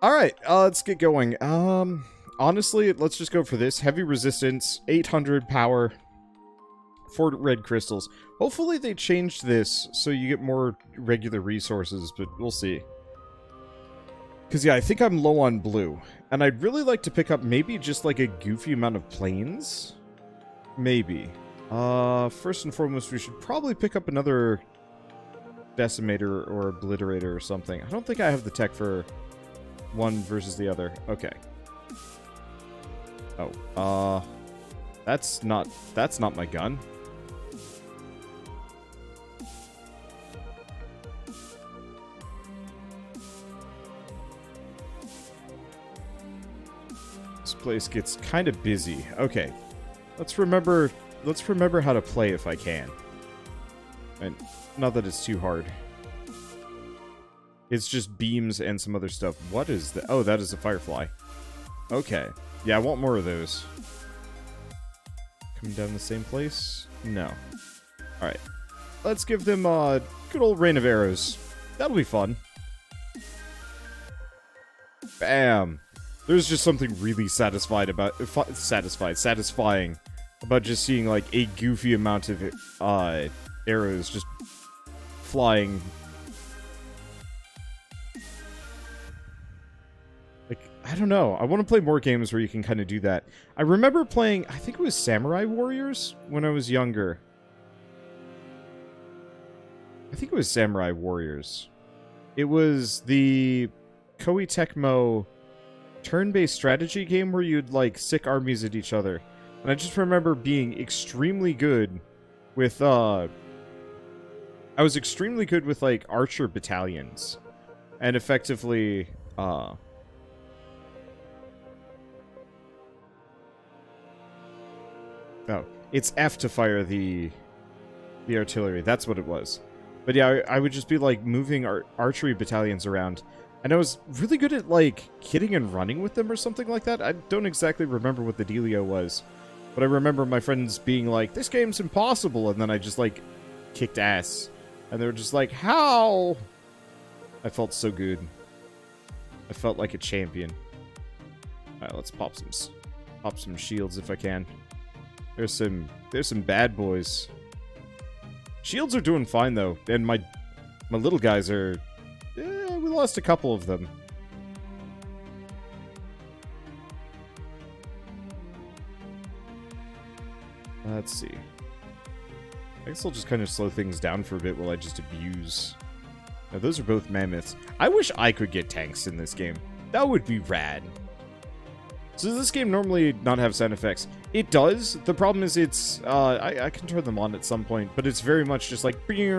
Alright, let's get going. Honestly, let's just go for this. Heavy resistance, 800 power, 4 red crystals. Hopefully they changed this so you get more regular resources, but we'll see. Because, yeah, I think I'm low on blue. And I'd really like to pick up maybe just, like, a goofy amount of planes. Maybe. First and foremost, we should probably pick up another decimator or obliterator or something. I don't think I have the tech for one versus the other. Okay. Oh, that's not my gun. This place gets kind of busy. Okay. Let's remember how to play if I can. And not that it's too hard. It's just beams and some other stuff. What is that? Oh, that is a firefly. Okay. Yeah, I want more of those. Coming down the same place? No. Alright. Let's give them a good old rain of arrows. That'll be fun. Bam. There's just something really satisfying about just seeing like a goofy amount of arrows just flying. Like, I don't know. I want to play more games where you can kind of do that. I remember playing, I think it was Samurai Warriors when I was younger. I think it was Samurai Warriors. It was the Koei Tecmo turn-based strategy game where you'd, like, sick armies at each other. And I just remember being extremely good with, I was extremely good with, like, archer battalions. And effectively, oh, it's F to fire the artillery. That's what it was. But yeah, I would just be, like, moving archery battalions around. And I was really good at, like, hitting and running with them or something like that. I don't exactly remember what the dealio was. But I remember my friends being like, this game's impossible. And then I just, like, kicked ass. And they were just like, how? I felt so good. I felt like a champion. Alright, let's pop some shields if I can. There's some bad boys. Shields are doing fine, though. And my little guys are... we lost a couple of them. Let's see. I guess I'll just kind of slow things down for a bit while I just abuse. Now, those are both mammoths. I wish I could get tanks in this game. That would be rad. So does this game normally not have sound effects? It does. The problem is it's... I can turn them on at some point, but it's very much just like... every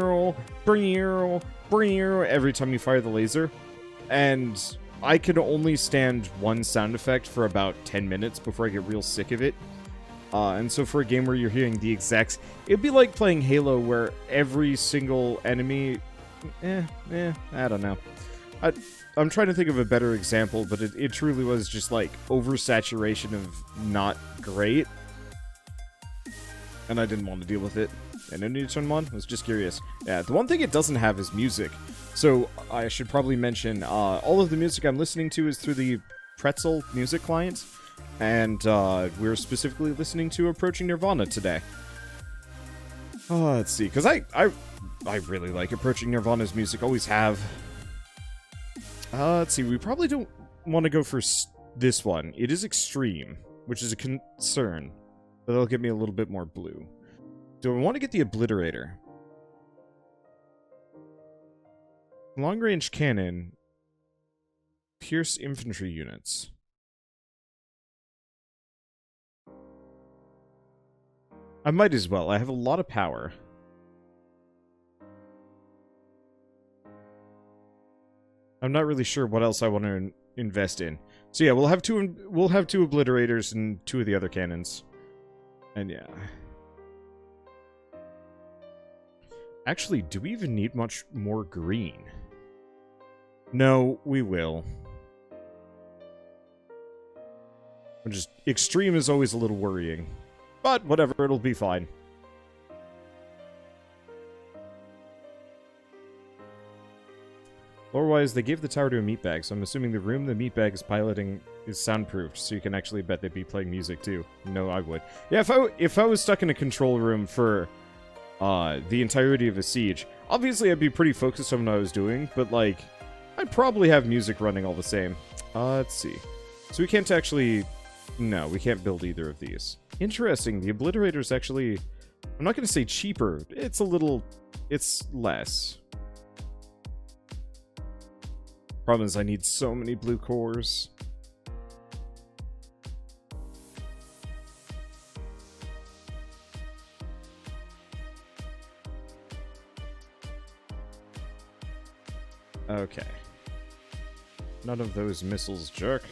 time you fire the laser. And I can only stand one sound effect for about 10 minutes before I get real sick of it. And so for a game where you're hearing the exact... It'd be like playing Halo where every single enemy... I don't know. I'm trying to think of a better example, but it truly was just like oversaturation of not great. And I didn't want to deal with it. And I need to turn them on? I was just curious. Yeah, the one thing it doesn't have is music. So I should probably mention, all of the music I'm listening to is through the Pretzel music client. And we're specifically listening to Approaching Nirvana today. Oh, let's see, because I really like Approaching Nirvana's music, always have. Let's see, we probably don't want to go for this one. It is extreme, which is a concern. But that'll give me a little bit more blue. Do I want to get the Obliterator? Long-range cannon. Pierce infantry units. I might as well. I have a lot of power. I'm not really sure what else I want to invest in. So yeah, we'll have two obliterators and 2 of the other cannons. And yeah. Actually, do we even need much more green? No, we will. Just extreme is always a little worrying. But whatever, it'll be fine. Lore-wise, they gave the tower to a meatbag, so I'm assuming the room the meatbag is piloting is soundproofed, so you can actually bet they'd be playing music too. No, I would. Yeah, if I was stuck in a control room for the entirety of a siege, obviously I'd be pretty focused on what I was doing, but like, I'd probably have music running all the same. Let's see. So we can't actually... No, we can't build either of these. Interesting, the Obliterator's actually... I'm not going to say cheaper. It's a little... It's less. Problem is, I need so many blue cores. Okay. None of those missiles, jerk.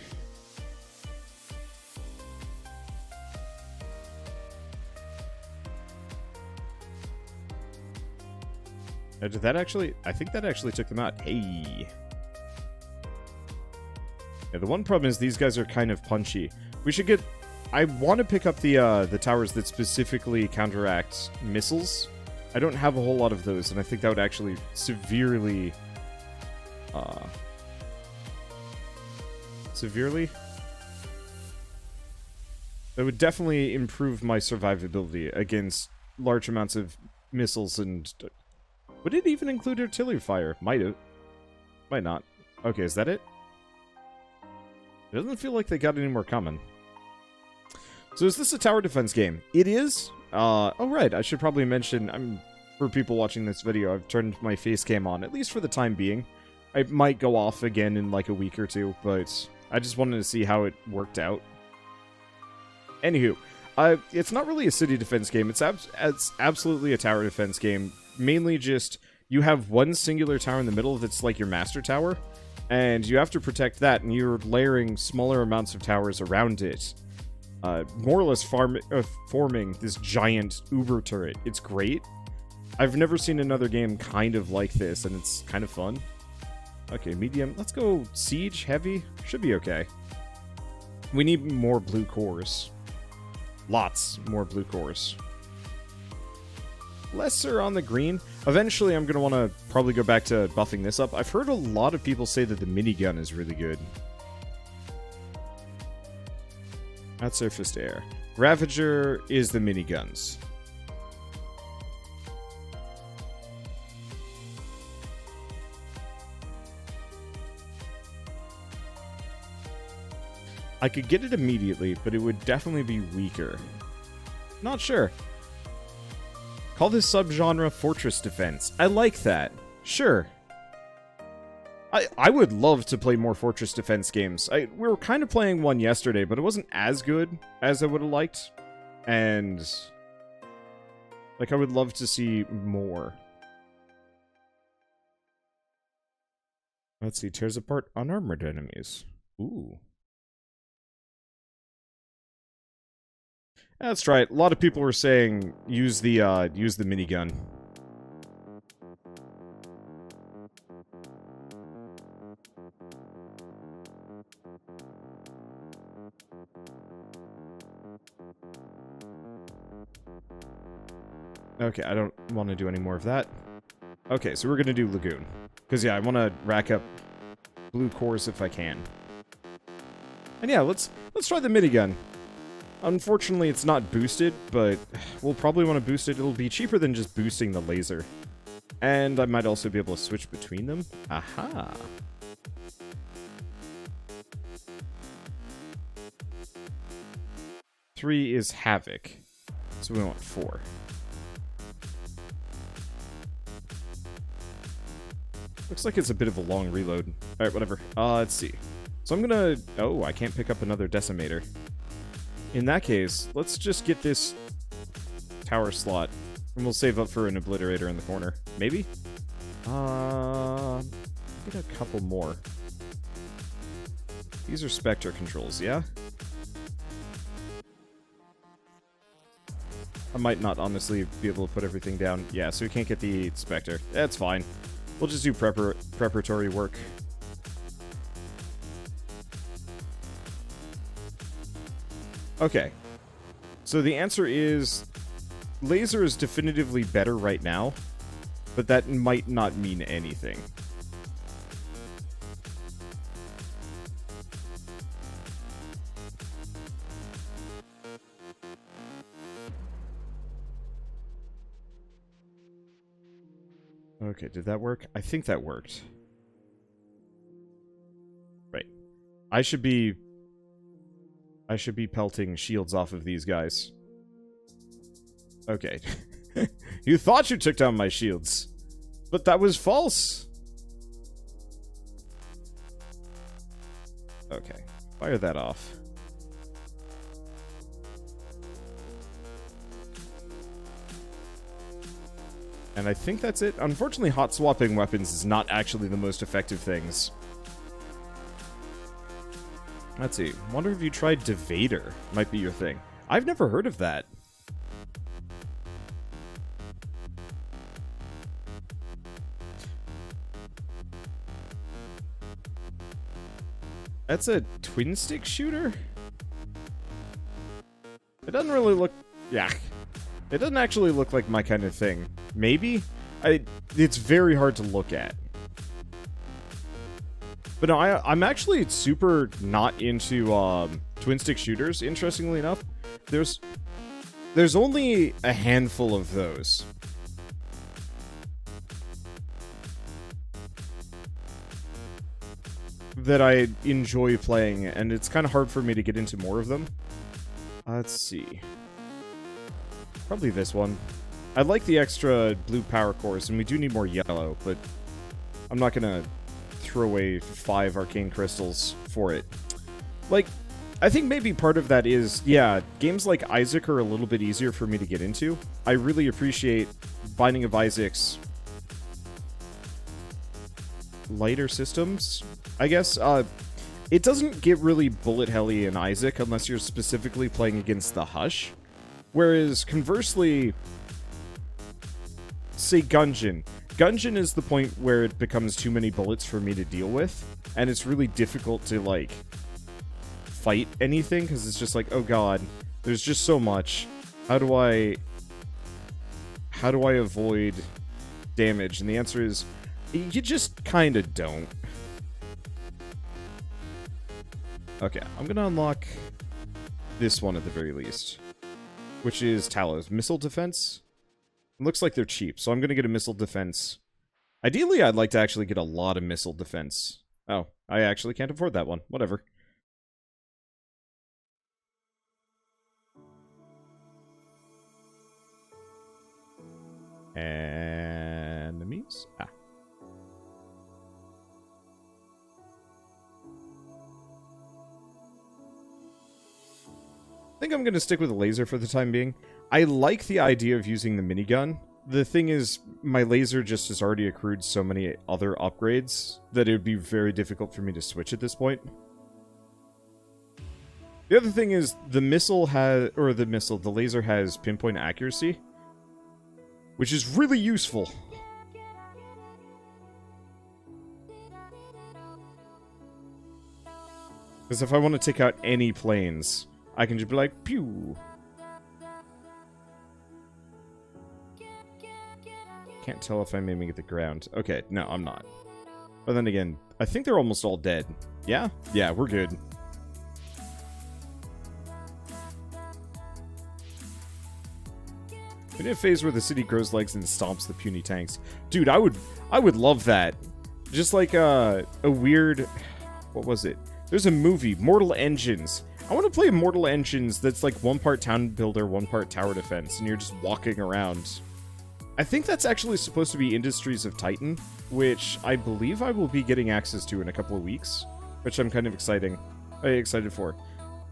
Did that actually... I think that actually took them out. Hey. Yeah, the one problem is these guys are kind of punchy. We should get... I want to pick up the towers that specifically counteract missiles. I don't have a whole lot of those, and I think that would actually severely... That would definitely improve my survivability against large amounts of missiles and... Would it even include artillery fire? Might have. Might not. Okay, is that it? It doesn't feel like they got any more coming. So is this a tower defense game? It is? Oh right, I should probably mention, for people watching this video, I've turned my face cam on, at least for the time being. It might go off again in like a week or two, but I just wanted to see how it worked out. Anywho, it's not really a city defense game, it's absolutely a tower defense game. Mainly just, you have one singular tower in the middle that's like your master tower, and you have to protect that, and you're layering smaller amounts of towers around it. More or less forming this giant uber turret. It's great. I've never seen another game kind of like this, and it's kind of fun. Okay, medium. Let's go siege, heavy. Should be okay. We need more blue cores. Lots more blue cores. Lesser on the green. Eventually, I'm going to want to probably go back to buffing this up. I've heard a lot of people say that the minigun is really good. Not surface to air. Ravager is the miniguns. I could get it immediately, but it would definitely be weaker. Not sure. Call this subgenre Fortress Defense. I like that. Sure. I would love to play more Fortress Defense games. We were kind of playing one yesterday, but it wasn't as good as I would have liked. And... like, I would love to see more. Let's see. Tears apart unarmored enemies. Ooh. That's right. A lot of people were saying use the minigun. Okay, I don't want to do any more of that. Okay, so we're gonna do Lagoon. Because yeah, I want to rack up blue cores if I can. And yeah, let's try the minigun. Unfortunately, it's not boosted, but we'll probably want to boost it. It'll be cheaper than just boosting the laser. And I might also be able to switch between them. Aha! Three is Havoc. So we want 4. Looks like it's a bit of a long reload. Alright, whatever. Let's see. So I'm gonna... Oh, I can't pick up another Decimator. In that case, let's just get this tower slot, and we'll save up for an Obliterator in the corner. Maybe? Get a couple more. These are Spectre controls, yeah? I might not honestly be able to put everything down. Yeah, so we can't get the Spectre. That's fine. We'll just do preparatory work. Okay. So the answer is... laser is definitively better right now, but that might not mean anything. Okay, did that work? I think that worked. Right. I should be pelting shields off of these guys. Okay. You thought you took down my shields, but that was false. Okay, fire that off. And I think that's it. Unfortunately, hot swapping weapons is not actually the most effective things. Let's see. Wonder if you tried Devader. Might be your thing. I've never heard of that. That's a twin stick shooter? It doesn't really look... Yeah. It doesn't actually look like my kind of thing. Maybe? It's very hard to look at. But no, I'm actually super not into twin stick shooters, interestingly enough. There's only a handful of those. That I enjoy playing, and it's kind of hard for me to get into more of them. Let's see. Probably this one. I like the extra blue power cores, and we do need more yellow, but I'm not gonna throw away 5 arcane crystals for it. Like, I think maybe part of that is, yeah, games like Isaac are a little bit easier for me to get into. I really appreciate Binding of Isaac's lighter systems, I guess. It doesn't get really bullet helly in Isaac unless you're specifically playing against the Hush. Whereas, conversely, say Gungeon. Gungeon is the point where it becomes too many bullets for me to deal with, and it's really difficult to, like, fight anything, because it's just like, oh god, there's just so much. How do I avoid damage? And the answer is, you just kinda don't. Okay, I'm gonna unlock this one at the very least, which is Talos. Missile defense? It looks like they're cheap, so I'm gonna get a missile defense. Ideally, I'd like to actually get a lot of missile defense. Oh, I actually can't afford that one. Whatever. Enemies? Ah. I think I'm going to stick with a laser for the time being. I like the idea of using the minigun. The thing is, my laser just has already accrued so many other upgrades that it would be very difficult for me to switch at this point. The other thing is, the laser has pinpoint accuracy, which is really useful. Because if I want to take out any planes, I can just be like, pew! Can't tell if I'm aiming at the ground. Okay, no, I'm not. But then again, I think they're almost all dead. Yeah? Yeah, we're good. We need a phase where the city grows legs and stomps the puny tanks. Dude, I would love that. Just like a weird... What was it? There's a movie, Mortal Engines. I want to play Mortal Engines that's like 1 part town builder, 1 part tower defense, and you're just walking around. I think that's actually supposed to be Industries of Titan, which I believe I will be getting access to in a couple of weeks, which I'm kind of excited for.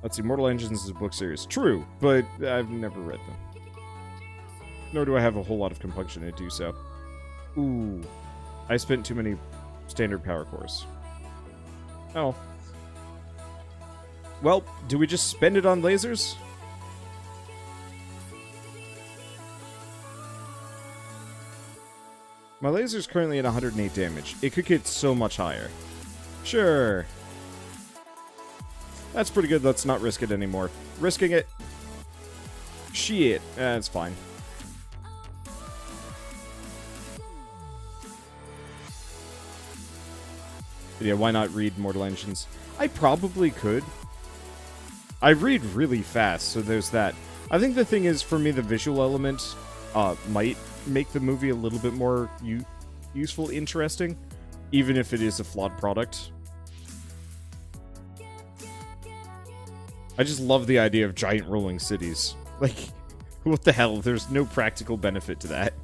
Let's see, Mortal Engines is a book series. True, but I've never read them. Nor do I have a whole lot of compunction to do so. Ooh, I spent too many standard power cores. Oh. Well, do we just spend it on lasers? My laser's currently at 108 damage. It could get so much higher. Sure. That's pretty good. Let's not risk it anymore. Risking it. Shit. That's fine. But yeah, why not read Mortal Engines? I probably could. I read really fast, so there's that. I think the thing is, for me, the visual element might make the movie a little bit more useful, interesting, even if it is a flawed product. I just love the idea of giant rolling cities. Like, what the hell? There's no practical benefit to that.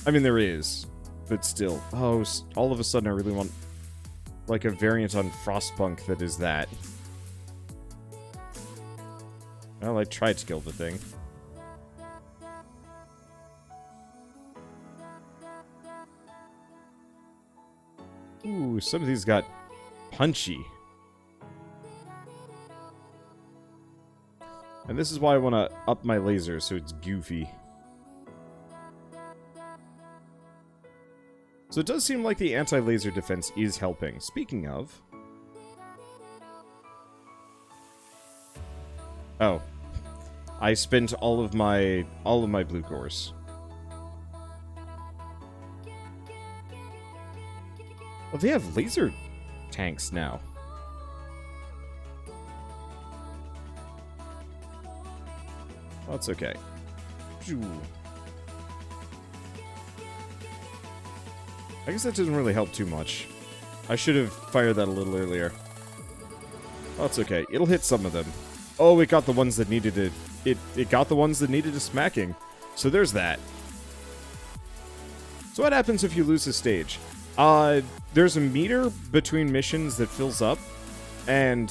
I mean, there is, but still. Oh, all of a sudden I really want, like, a variant on Frostpunk that is that. Well, I tried to kill the thing. Ooh, some of these got punchy. And this is why I want to up my laser, so it's goofy. So it does seem like the anti-laser defense is helping. Speaking of... Oh. I spent all of my blue cores. Well, they have laser tanks now. That's okay. I guess that doesn't really help too much. I should have fired that a little earlier. That's okay. It'll hit some of them. Oh, it got the ones that needed it. It got the ones that needed a smacking. So there's that. So what happens if you lose a stage? There's a meter between missions that fills up, and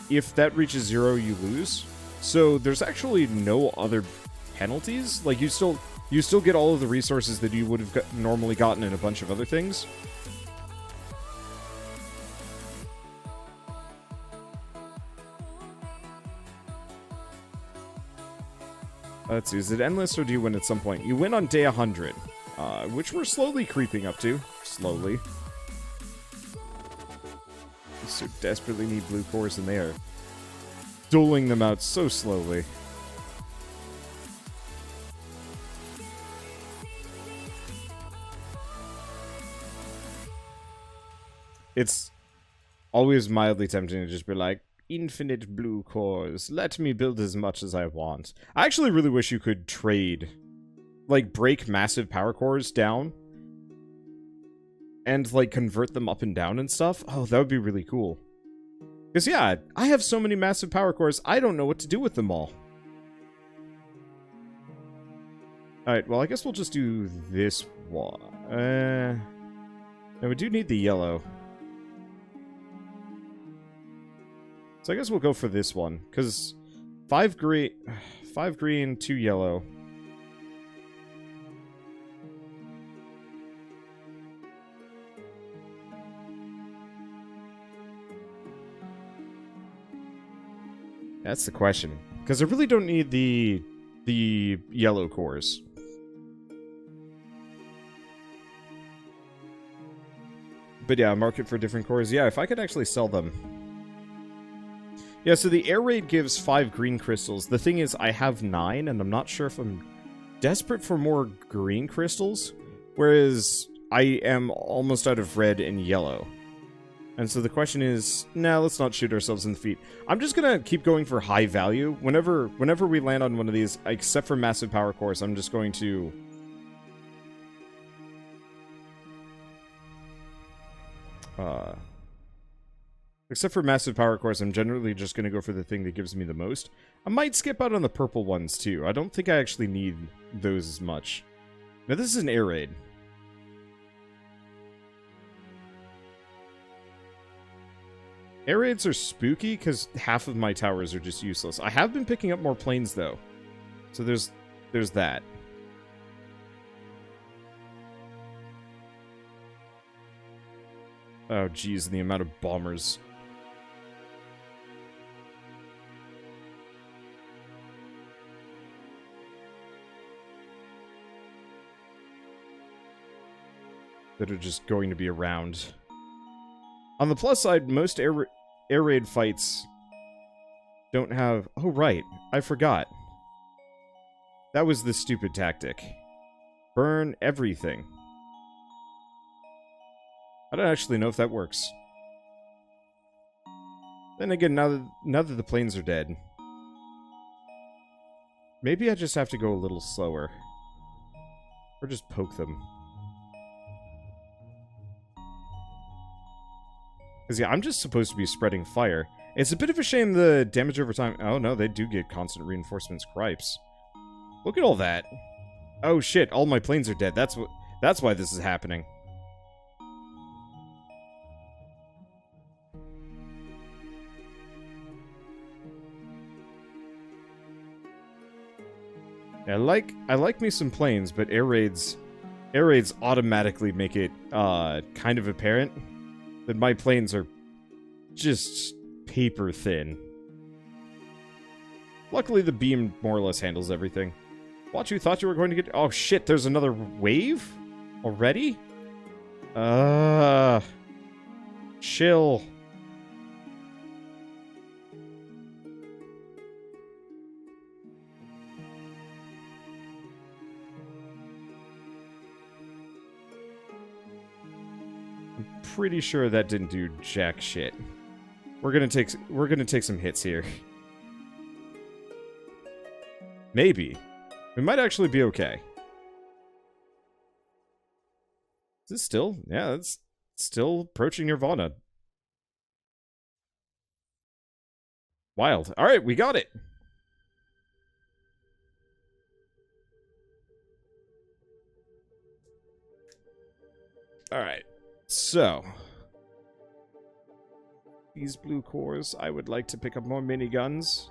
if that reaches 0, you lose. So there's actually no other penalties. Like, you still get all of the resources that you would have normally gotten in a bunch of other things. Let's see, is it endless or do you win at some point? You win on day 100, which we're slowly creeping up to. Slowly. I so desperately need blue cores, and they are doling them out so slowly. It's always mildly tempting to just be like, infinite blue cores, let me build as much as I want. I actually really wish you could trade, like, break massive power cores down and, like, convert them up and down and stuff. Oh, that would be really cool. Because, yeah, I have so many massive power cores, I don't know what to do with them all. Alright, well, I guess we'll just do this one. Now, we do need the yellow. So I guess we'll go for this one, because 5 green, 2 yellow. That's the question, because I really don't need the yellow cores. But yeah, market for different cores. Yeah, if I could actually sell them. Yeah, so the air raid gives 5 green crystals. The thing is, I have 9, and I'm not sure if I'm desperate for more green crystals, whereas I am almost out of red and yellow. And so the question is, nah, let's not shoot ourselves in the feet. I'm just gonna keep going for high value. Whenever we land on one of these, except for massive power cores, I'm just going to... Except for massive power cores, I'm generally just going to go for the thing that gives me the most. I might skip out on the purple ones, too. I don't think I actually need those as much. Now, this is an air raid. Air raids are spooky, because half of my towers are just useless. I have been picking up more planes, though. So there's that. Oh, geez, the amount of bombers. That are just going to be around. On the plus side, most air raid fights don't have... Oh, right. I forgot. That was the stupid tactic. Burn everything. I don't actually know if that works. Then again, now that the planes are dead, maybe I just have to go a little slower. Or just poke them. Because, yeah, I'm just supposed to be spreading fire. It's a bit of a shame the damage over time... Oh, no, they do get constant reinforcements. Cripes. Look at all that. Oh, shit, all my planes are dead. That's why this is happening. Yeah, I like me some planes, but air raids automatically make it kind of apparent that my planes are just paper thin. Luckily, the beam more or less handles everything. What, you thought you were going to get... Oh, shit, there's another wave? Already? Chill. I'm pretty sure that didn't do jack shit. We're gonna take some hits here. Maybe. We might actually be okay. Is this still? Yeah, it's still approaching Nirvana. Wild. Alright, we got it! Alright. So. These blue cores, I would like to pick up more miniguns.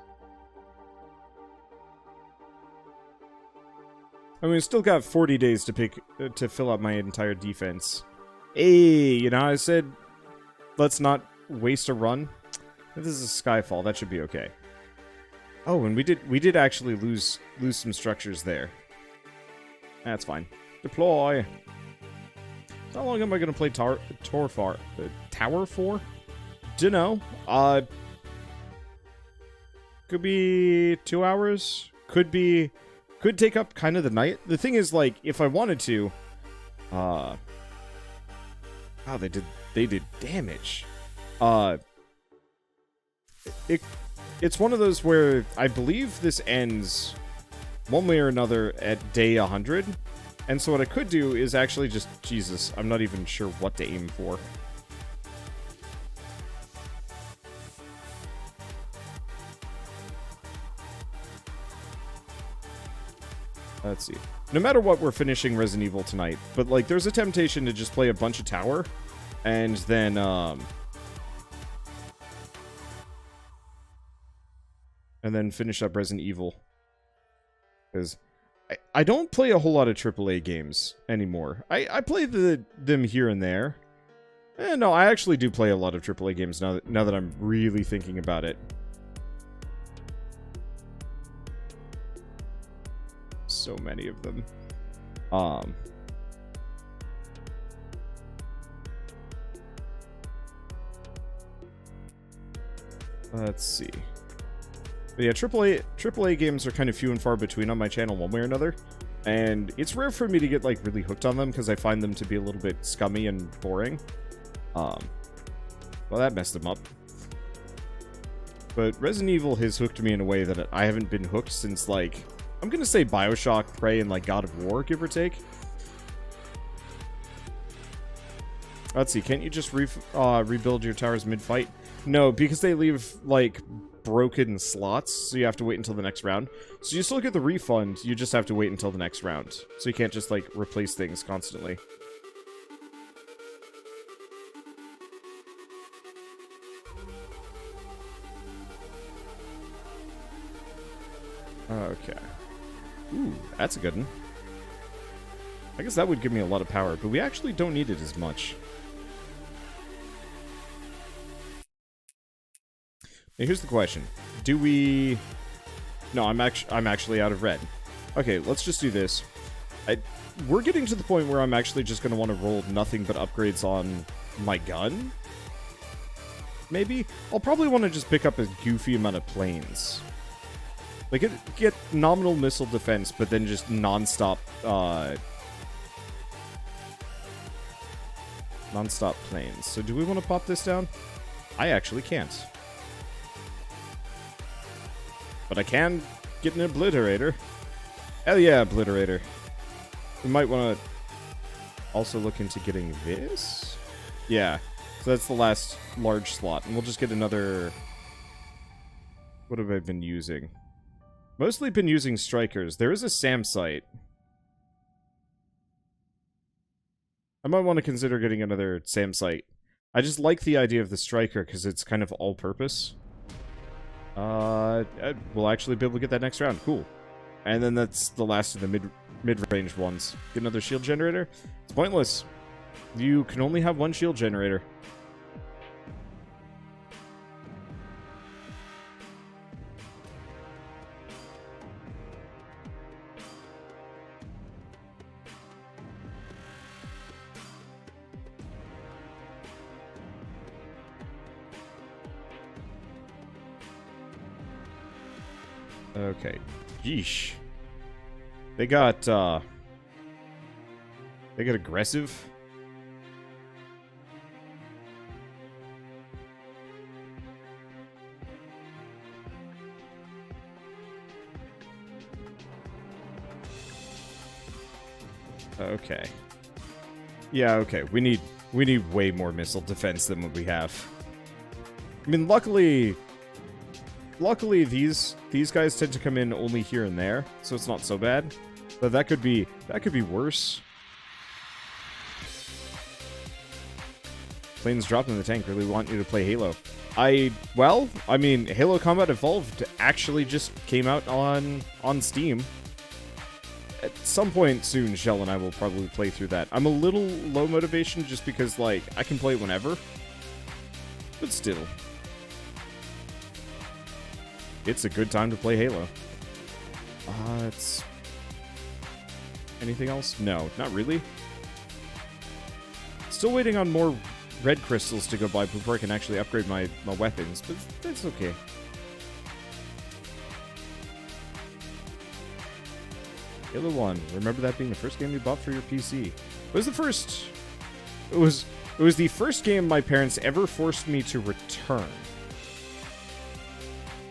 I mean, we still got 40 days to fill out my entire defense. Hey, you know, I said let's not waste a run. This is Skyfall. That should be okay. Oh, and we did actually lose some structures there. That's fine. Deploy. How long am I gonna play Taur for? Tower for? Dunno. Could be 2 hours. Could take up kind of the night. The thing is, like, if I wanted to, wow, they did damage. It's one of those where I believe this ends one way or another at day 100, and so what I could do is actually just, Jesus, I'm not even sure what to aim for. Let's see. No matter what, we're finishing Resident Evil tonight. But, like, there's a temptation to just play a bunch of Tower. And then, finish up Resident Evil. Because I don't play a whole lot of AAA games anymore. I play them here and there. No, I actually do play a lot of AAA games now that I'm really thinking about it. So many of them. Let's see. But yeah, AAA games are kind of few and far between on my channel one way or another. And it's rare for me to get, like, really hooked on them because I find them to be a little bit scummy and boring. Well, that messed them up. But Resident Evil has hooked me in a way that I haven't been hooked since, like, I'm gonna say Bioshock, Prey, and, like, God of War, give or take. Let's see, can't you just rebuild your towers mid-fight? No, because they leave, like, broken slots, so you have to wait until the next round. So you still get the refund, you just have to wait until the next round. So you can't just, like, replace things constantly. Okay. Ooh, that's a good one. I guess that would give me a lot of power, but we actually don't need it as much. Now, here's the question. Do we... No, I'm actually out of red. Okay, let's just do this. We're getting to the point where I'm actually just going to want to roll nothing but upgrades on my gun. Maybe? I'll probably want to just pick up a goofy amount of planes. Like, get nominal missile defense, but then just non-stop, non-stop planes. So do we want to pop this down? I actually can't. But I can get an obliterator. Hell yeah, obliterator. We might want to also look into getting this. Yeah. So that's the last large slot. And we'll just get another... What have I been using? Mostly been using strikers. There is a SAM site. I might want to consider getting another SAM site. I just like the idea of the striker because it's kind of all-purpose. We'll actually be able to get that next round. Cool. And then that's the last of the mid-range ones. Get another shield generator? It's pointless. You can only have one shield generator. Okay. Yeesh. They got aggressive. Okay. Yeah, okay. We need way more missile defense than what we have. I mean, luckily these guys tend to come in only here and there, so it's not so bad. But that could be worse. Planes dropped in the tank really want you to play Halo. Well, I mean, Halo Combat Evolved actually just came out on Steam. At some point soon, Shell and I will probably play through that. I'm a little low motivation just because, like, I can play it whenever. But still. It's a good time to play Halo. It's... Anything else? No, not really. Still waiting on more red crystals to go by before I can actually upgrade my weapons, but that's okay. Halo 1. Remember that being the first game you bought for your PC? It was the first... It was the first game my parents ever forced me to return.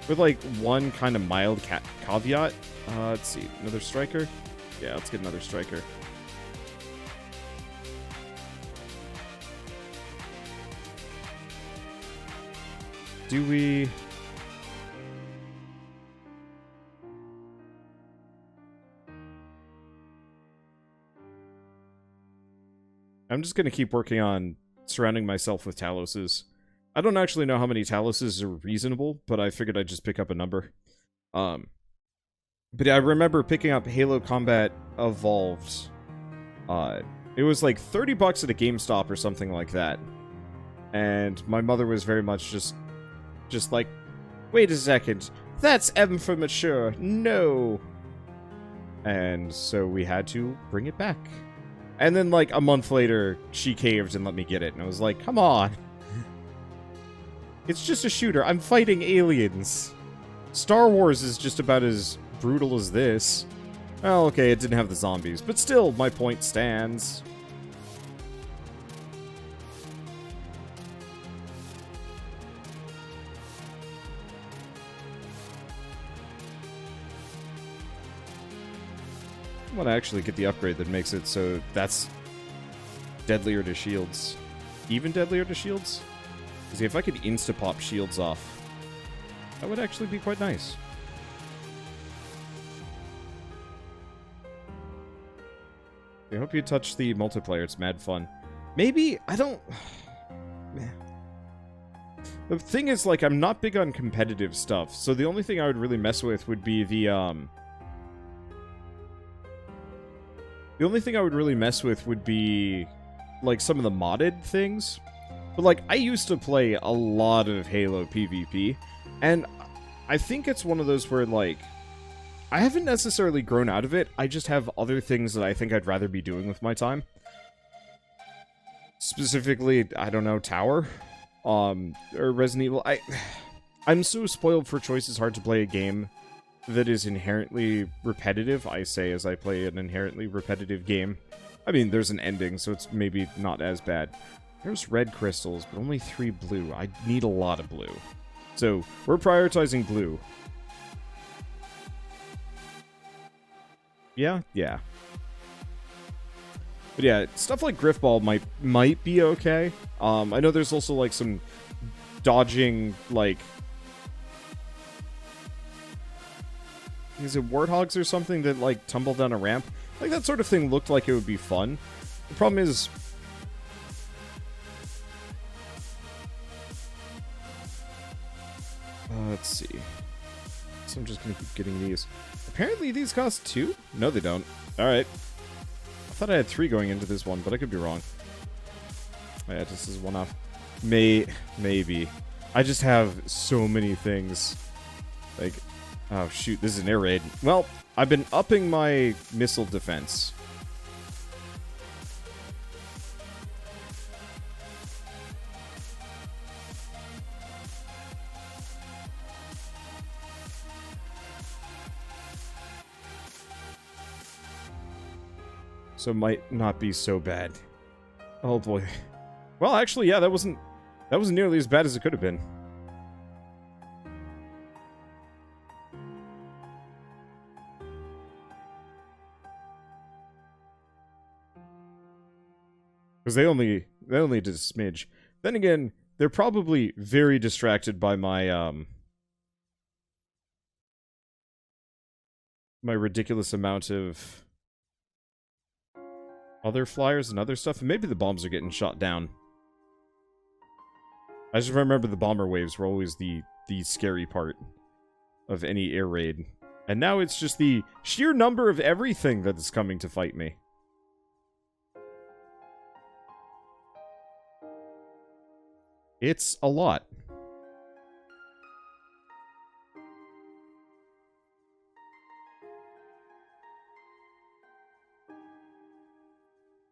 With, like, one kind of mild caveat. Let's see. Another striker? Yeah, let's get another striker. Do we... I'm just going to keep working on surrounding myself with Taloses. I don't actually know how many Taloses are reasonable, but I figured I'd just pick up a number. But yeah, I remember picking up Halo Combat Evolved. It was like $30 at a GameStop or something like that. And my mother was very much just like, wait a second, that's M for mature, no! And so we had to bring it back. And then like a month later, she caved and let me get it, and I was like, come on! It's just a shooter, I'm fighting aliens! Star Wars is just about as brutal as this. Well, okay, it didn't have the zombies, but still, my point stands. I want to actually get the upgrade that makes it so that's deadlier to shields. Even deadlier to shields? Because if I could insta-pop shields off, that would actually be quite nice. I hope you touch the multiplayer, it's mad fun. Maybe, I don't... The thing is, like, I'm not big on competitive stuff, so the only thing I would really mess with would be the only thing I would really mess with would be, like, some of the modded things. But, like, I used to play a lot of Halo PvP, and I think it's one of those where, like, I haven't necessarily grown out of it, I just have other things that I think I'd rather be doing with my time. Specifically, I don't know, Taur? Or Resident Evil. I'm so spoiled for choices hard to play a game that is inherently repetitive, I say, as I play an inherently repetitive game. I mean, there's an ending, so it's maybe not as bad. There's red crystals, but only 3 blue. I need a lot of blue. So, we're prioritizing blue. Yeah? Yeah. But yeah, stuff like Griffball might be okay. I know there's also like some dodging, like, is it warthogs or something that like tumble down a ramp? Like that sort of thing looked like it would be fun. The problem is, let's see. So I'm just gonna keep getting these. Apparently these cost 2? No, they don't. All right. I thought I had 3 going into this one, but I could be wrong. Oh, yeah, this is one off. Maybe. I just have so many things. Like, oh shoot, this is an air raid. Well, I've been upping my missile defense. So it might not be so bad. Oh boy. Well, actually, yeah, that wasn't nearly as bad as it could have been. Because they only did a smidge. Then again, they're probably very distracted by my my ridiculous amount of other flyers and other stuff, and maybe the bombs are getting shot down. I just remember the bomber waves were always the scary part of any air raid. And now it's just the sheer number of everything that is coming to fight me. It's a lot.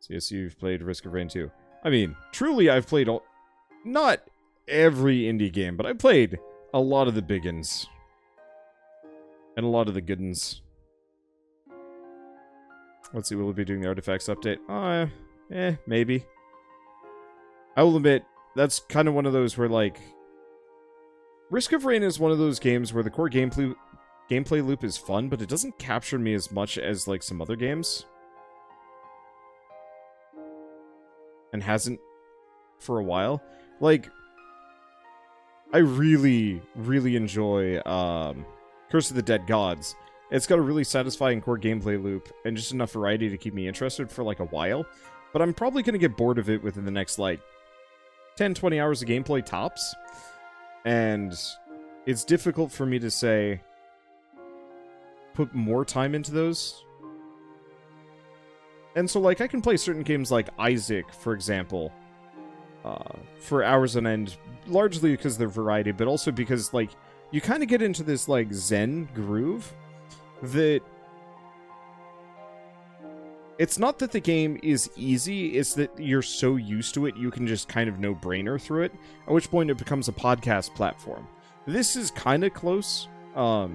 So yes, you've played Risk of Rain 2. I mean, truly I've played not every indie game, but I played a lot of the big uns. And a lot of the good uns. Let's see, will we be doing the artifacts update? Maybe. I will admit, that's kind of one of those where, like, Risk of Rain is one of those games where the core gameplay loop is fun, but it doesn't capture me as much as, like, some other games. And hasn't for a while. Like, I really, really enjoy Curse of the Dead Gods. It's got a really satisfying core gameplay loop and just enough variety to keep me interested for like a while. But I'm probably going to get bored of it within the next like 10-20 hours of gameplay tops. And it's difficult for me to say put more time into those. And so, like, I can play certain games like Isaac, for example, for hours on end, largely because of their variety, but also because, like, you kind of get into this, like, zen groove that it's not that the game is easy, it's that you're so used to it, you can just kind of no-brainer through it, at which point it becomes a podcast platform. This is kind of close, but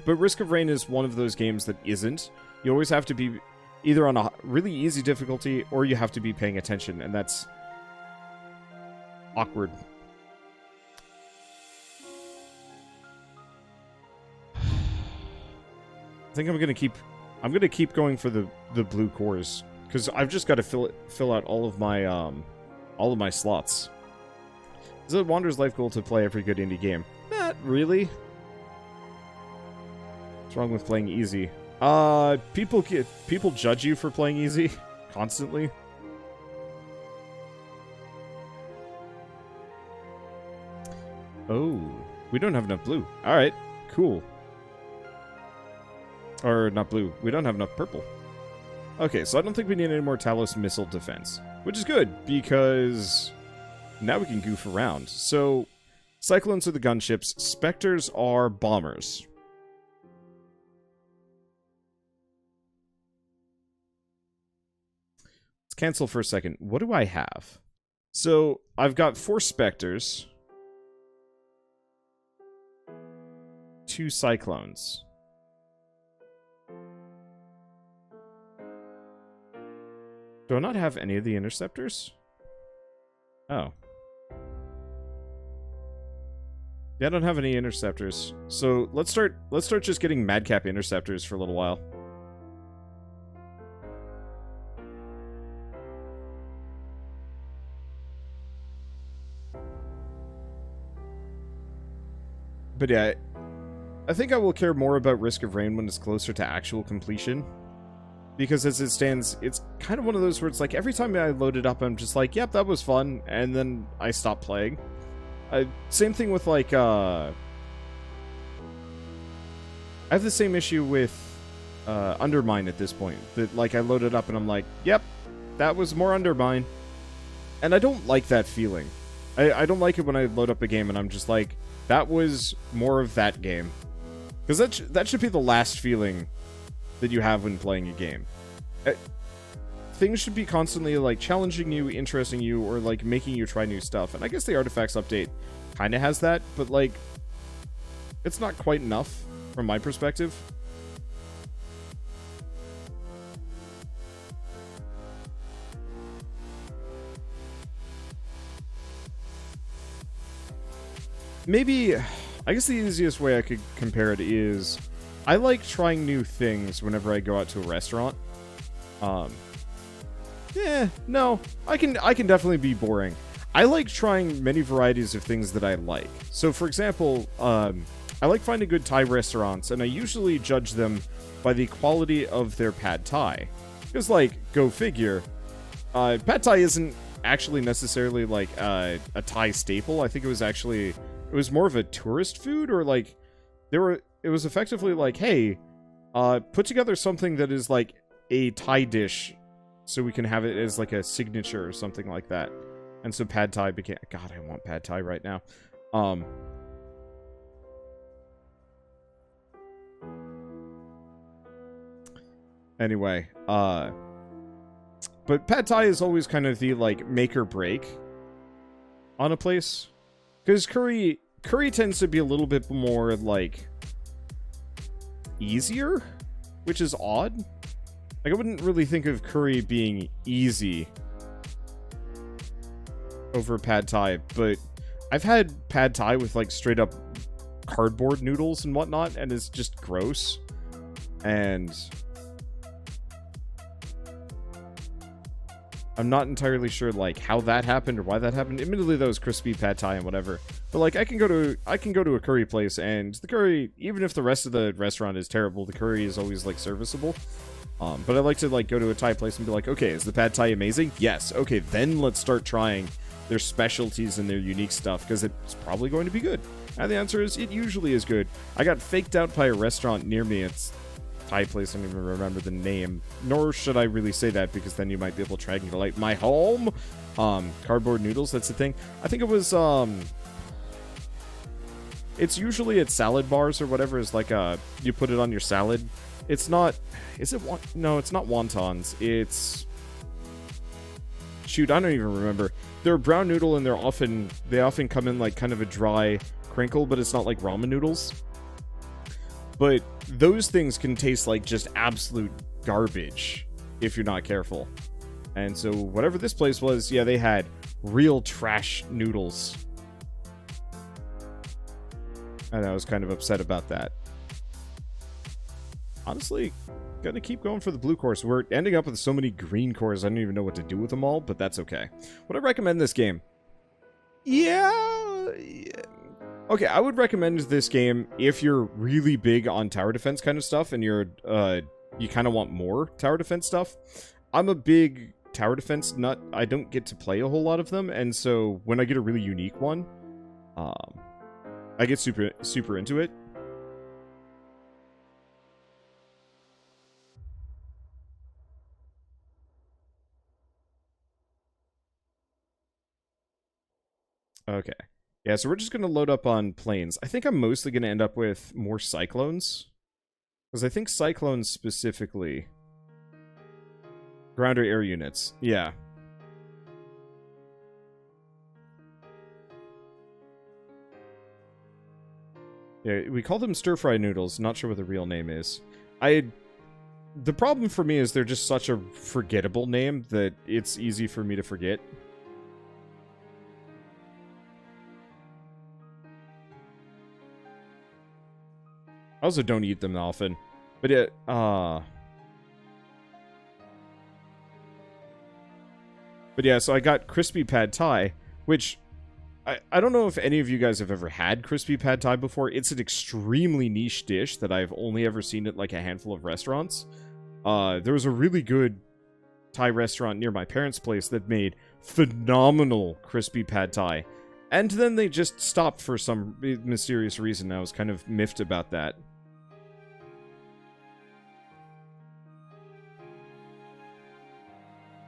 Risk of Rain is one of those games that isn't. You always have to be either on a really easy difficulty, or you have to be paying attention, and that's awkward. I think I'm gonna keep going for the blue cores, because I've just got to fill out all of my slots. Is it Wanderer's life goal to play every good indie game? Not really. What's wrong with playing easy? People judge you for playing easy constantly. Oh, we don't have enough blue. All right, cool. Or not blue. We don't have enough purple. Okay, so I don't think we need any more Talos missile defense, which is good because now we can goof around. So, Cyclones are the gunships. Spectres are bombers. Let's cancel for a second. What do I have? So, I've got 4 Spectres. 2 Cyclones. Do I not have any of the interceptors? Oh. Yeah, I don't have any interceptors. So let's start just getting madcap interceptors for a little while. But yeah, I think I will care more about Risk of Rain when it's closer to actual completion. Because as it stands, it's kind of one of those where it's like, every time I load it up, I'm just like, yep, that was fun, and then I stop playing. Same thing with, like, I have the same issue with Undermine at this point. That, like, I load it up and I'm like, yep, that was more Undermine. And I don't like that feeling. I don't like it when I load up a game and I'm just like, that was more of that game. Because that should be the last feeling that you have when playing a game. Things should be constantly, like, challenging you, interesting you, or, like, making you try new stuff. And I guess the Artifacts update kind of has that, but, like, it's not quite enough from my perspective. Maybe, I guess the easiest way I could compare it is, I like trying new things whenever I go out to a restaurant. No, I can definitely be boring. I like trying many varieties of things that I like. So, for example, I like finding good Thai restaurants, and I usually judge them by the quality of their pad Thai. Because, like, go figure, pad Thai isn't actually necessarily, like, a Thai staple. I think it was more of a tourist food, or, like, it was effectively like, hey, put together something that is, like, a Thai dish, so we can have it as, like, a signature or something like that. And so pad Thai became... God, I want pad Thai right now. Anyway, but pad Thai is always kind of the, like, make or break on a place. Because curry tends to be a little bit more, like, easier, which is odd. Like, I wouldn't really think of curry being easy over pad Thai, but I've had pad Thai with, like, straight up cardboard noodles and whatnot, and it's just gross. And I'm not entirely sure, like, how that happened or why that happened. Admittedly, that was crispy pad Thai and whatever. But, like, I can go to a curry place, and the curry, even if the rest of the restaurant is terrible, the curry is always, like, serviceable. But I like to, like, go to a Thai place and be like, okay, is the pad Thai amazing? Yes. Okay, then let's start trying their specialties and their unique stuff, because it's probably going to be good. And the answer is, it usually is good. I got faked out by a restaurant near me. It's Thai place, I don't even remember the name. Nor should I really say that, because then you might be able to triangulate my home. Cardboard noodles, that's the thing. I think it was, it's usually at salad bars or whatever, is like, you put it on your salad. It's not, no, it's not wontons. It's, shoot, I don't even remember. They're a brown noodle, and they often come in, like, kind of a dry crinkle, but it's not like ramen noodles. But those things can taste like just absolute garbage if you're not careful. And so whatever this place was, yeah, they had real trash noodles. And I was kind of upset about that. Honestly, gonna keep going for the blue cores. We're ending up with so many green cores, I don't even know what to do with them all, but that's okay. Would I recommend this game? Yeah. Okay, I would recommend this game if you're really big on tower defense kind of stuff, and you kind of want more tower defense stuff. I'm a big tower defense nut. I don't get to play a whole lot of them, and so when I get a really unique one, I get super into it. Okay. Yeah, so we're just going to load up on planes. I think I'm mostly going to end up with more cyclones. Because I think cyclones specifically... ground or air units. Yeah. Yeah, we call them stir-fry noodles. Not sure what the real name is. The problem for me is they're just such a forgettable name that it's easy for me to forget. I also don't eat them often. But But yeah, so I got crispy pad Thai, which I don't know if any of you guys have ever had crispy pad thai before. It's an extremely niche dish that I've only ever seen at like a handful of restaurants. There was a really good Thai restaurant near my parents' place that made phenomenal crispy pad thai. And then they just stopped for some mysterious reason. I was kind of miffed about that.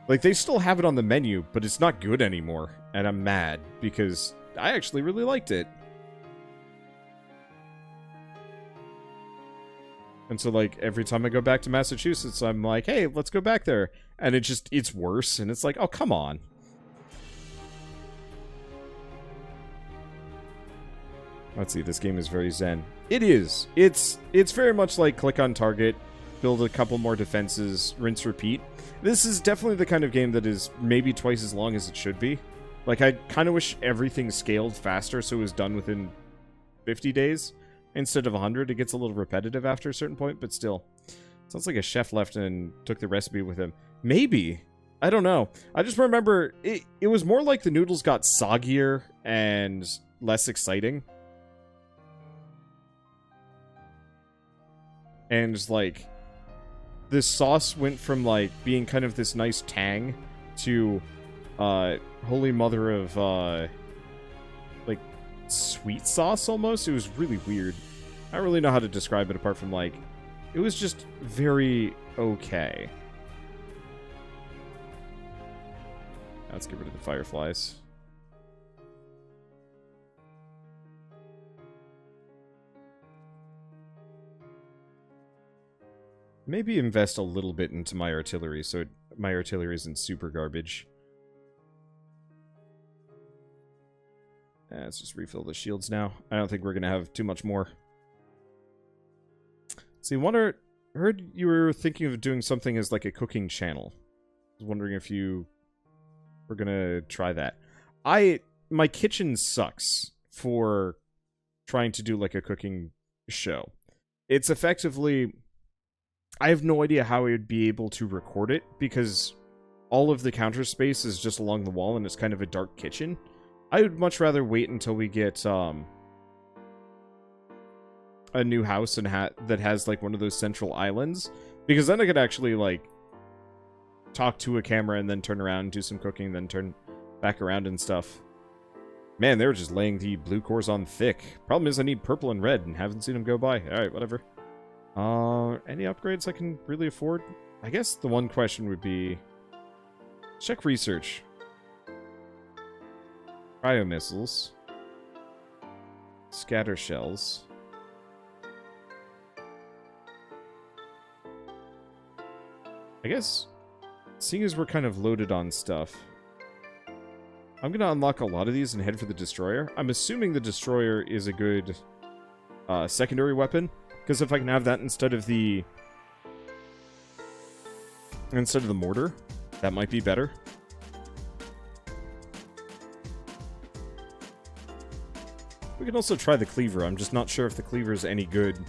Like, they still have it on the menu, but it's not good anymore. And I'm mad, because I actually really liked it. And so, like, every time I go back to Massachusetts, I'm like, hey, let's go back there. And it's worse, and it's like, oh, come on. Let's see, this game is very zen. It is. It's very much like click on target, build a couple more defenses, rinse, repeat. This is definitely the kind of game that is maybe twice as long as it should be. Like, I kind of wish everything scaled faster so it was done within 50 days instead of 100. It gets a little repetitive after a certain point, but still. Sounds like a chef left and took the recipe with him. Maybe. I don't know. I just remember it was more like the noodles got soggier and less exciting. And just like, this sauce went from like being kind of this nice tang to holy mother of like sweet sauce almost. It was really weird. I don't really know how to describe it apart from like it was just very okay. Let's get rid of the fireflies. Maybe invest a little bit into my artillery, so my artillery isn't super garbage. Let's just refill the shields now. I don't think we're going to have too much more. See, I heard you were thinking of doing something as like a cooking channel. I was wondering if you were going to try that. My kitchen sucks for trying to do like a cooking show. It's effectively... I have no idea how I would be able to record it, because all of the counter space is just along the wall, and it's kind of a dark kitchen. I would much rather wait until we get a new house and that has, like, one of those central islands, because then I could actually, like, talk to a camera and then turn around and do some cooking, then turn back around and stuff. Man, they were just laying the blue cores on thick. Problem is I need purple and red, and haven't seen them go by. Alright, whatever. Any upgrades I can really afford? I guess the one question would be... check research. Cryo missiles. Scatter shells. I guess, seeing as we're kind of loaded on stuff, I'm gonna unlock a lot of these and head for the destroyer. I'm assuming the destroyer is a good secondary weapon. Because if I can have that instead of the mortar, that might be better. We can also try the cleaver. I'm just not sure if the cleaver is any good